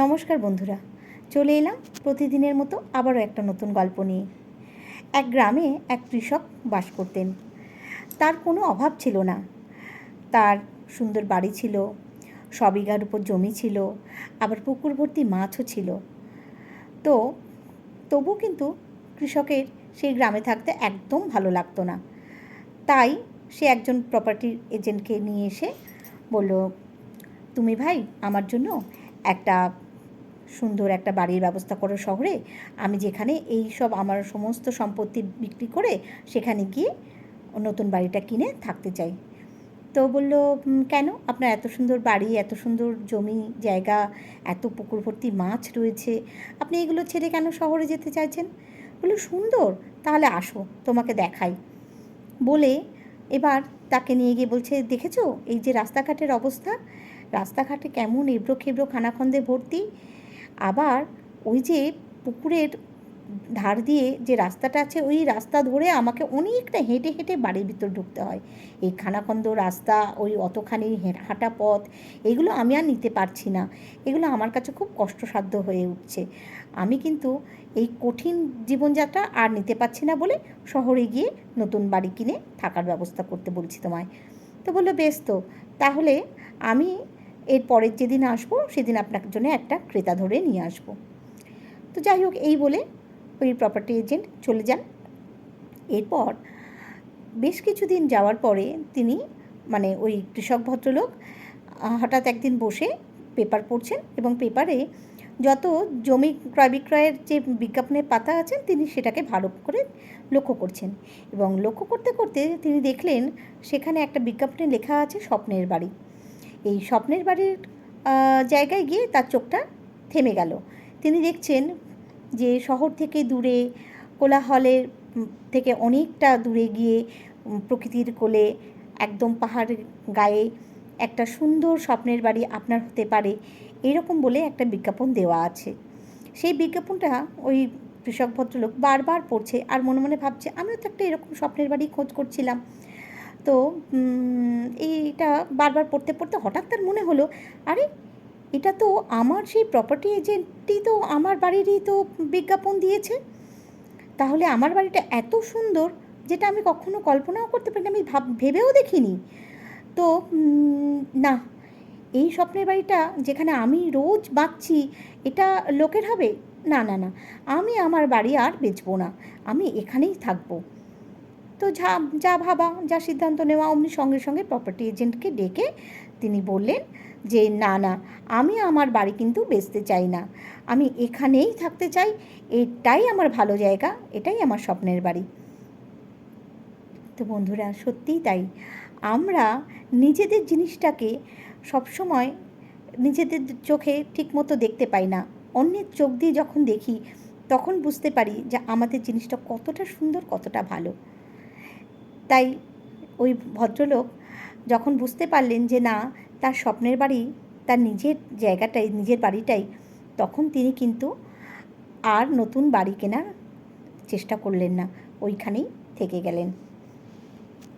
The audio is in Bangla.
নমস্কার বন্ধুরা, চলে এলাম প্রতিদিনের মতো আবারও একটা নতুন গল্প নিয়ে। এক গ্রামে এক কৃষক বাস করতেন। তার কোনো অভাব ছিল না। তার সুন্দর বাড়ি ছিল, সবিঘার উপর জমি ছিল, আবার পুকুর ভর্তি মাছও ছিল। তো তবু কিন্তু কৃষকের সেই গ্রামে থাকতে একদম ভালো লাগতো না। তাই সে একজন প্রপার্টি এজেন্টকে নিয়ে এসে বলল, তুমি ভাই আমার জন্য একটা সুন্দর একটা বাড়ির ব্যবস্থা করো শহরে। আমি যেখানে এই সব আমার সমস্ত সম্পত্তি বিক্রি করে সেখানে গিয়ে নতুন বাড়িটা কিনে থাকতে চাই। তো বলল, কেন? আপনার এত সুন্দর বাড়ি, এত সুন্দর জমি জায়গা, এত পুকুর ভর্তি মাছ রয়েছে, আপনি এগুলো ছেড়ে কেন শহরে যেতে চাইছেন? বলল, সুন্দর, তাহলে আসো তোমাকে দেখাই। বলে এবার তাকে নিয়ে গিয়ে বলছে, দেখেছো এই যে রাস্তাঘাটের অবস্থা, রাস্তাঘাটে কেমন এবড়ো খেবড়ো খানাখন্দে ভর্তি। আবার ওই যে পুকুরের ধার দিয়ে যে রাস্তাটা আছে ওই রাস্তা ধরে আমাকে অনেকটা হেঁটে হেঁটে বাড়ির ভিতর ঢুকতে হয়। এই খানাখন্দ রাস্তা, ওই অতখানি হাঁটা পথ, এগুলো আমি আর নিতে পারছি না। এগুলো আমার কাছে খুব কষ্টসাধ্য হয়ে উঠছে। আমি কিন্তু এই কঠিন জীবনযাত্রা আর নিতে পারছি না বলে শহরে গিয়ে নতুন বাড়ি কিনে থাকার ব্যবস্থা করতে বলছি তোমায়। তো বললো, বেশ, তো তাহলে আমি এর পরের যেদিন আসবো সেদিন আপনার জন্য একটা ক্রেতা ধরে নিয়ে আসবো। তো যাই হোক, এই বলে ওই প্রপার্টি এজেন্ট চলে যান। এরপর বেশ কিছুদিন যাওয়ার পরে তিনি ওই কৃষক ভদ্রলোক হঠাৎ একদিন বসে পেপার পড়ছেন এবং পেপারে যত জমি ক্রয় বিক্রয়ের যে বিজ্ঞাপনের পাতা আছেন তিনি সেটাকে ভালো করে লক্ষ্য করছেন। এবং লক্ষ্য করতে করতে তিনি দেখলেন সেখানে একটা বিজ্ঞাপনে লেখা আছে স্বপ্নের বাড়ি। এই স্বপ্নের বাড়ির জায়গায় গিয়ে তার চোখটা থেমে গেল। তিনি দেখছেন যে শহর থেকে দূরে, কোলাহলের থেকে অনেকটা দূরে গিয়ে প্রকৃতির কোলে একদম পাহাড়ের গায়ে একটা সুন্দর স্বপ্নের বাড়ি আপনার হতে পারে, এরকম বলে একটা বিজ্ঞাপন দেওয়া আছে। সেই বিজ্ঞাপনটা ওই কৃষক ভদ্রলোক বারবার পড়ছে আর মনে মনে ভাবছে, আমিও তো একটা এরকম স্বপ্নের বাড়ি খোঁজ করছিলাম। তো এইটা বারবার পড়তে পড়তে হঠাৎ তার মনে হলো, আরে এটা তো আমার সেই প্রপার্টি এজেন্টই তো আমার বাড়িরই তো বিজ্ঞাপন দিয়েছে। তাহলে আমার বাড়িটা এত সুন্দর যেটা আমি কখনো কল্পনাও করতে পারিনি, আমি ভেবেও দেখিনি। তো না, এই স্বপ্নের বাড়িটা যেখানে আমি রোজ বাঁচছি এটা লোকের হবে? না না না, আমি আমার বাড়ি আর বেচবো না, আমি এখানেই থাকবো। তো যা যা ভাবা, যা সিদ্ধান্ত নেওয়া, অমনি সঙ্গে সঙ্গে প্রপার্টি এজেন্টকে ডেকে তিনি বললেন যে না না, আমি আমার বাড়ি কিন্তু বেচতে চাই না, আমি এখানেই থাকতে চাই, এটাই আমার ভালো জায়গা, এটাই আমার স্বপ্নের বাড়ি। তো বন্ধুরা, সত্যিই তাই, আমরা নিজেদের জিনিসটাকে সবসময় নিজেদের চোখে ঠিকমতো দেখতে পাই না। অন্যের চোখ দিয়ে যখন দেখি তখন বুঝতে পারি যে আমাদের জিনিসটা কতটা সুন্দর, কতটা ভালো। তাই ওই ভদ্রলোক যখন বুঝতে পারলেন যে না, তার স্বপ্নের বাড়ি তার নিজের জায়গাটাই, নিজের বাড়িটাই, তখন তিনি কিন্তু আর নতুন বাড়ি কেনার চেষ্টা করলেন না, ওইখানেই থেকে গেলেন।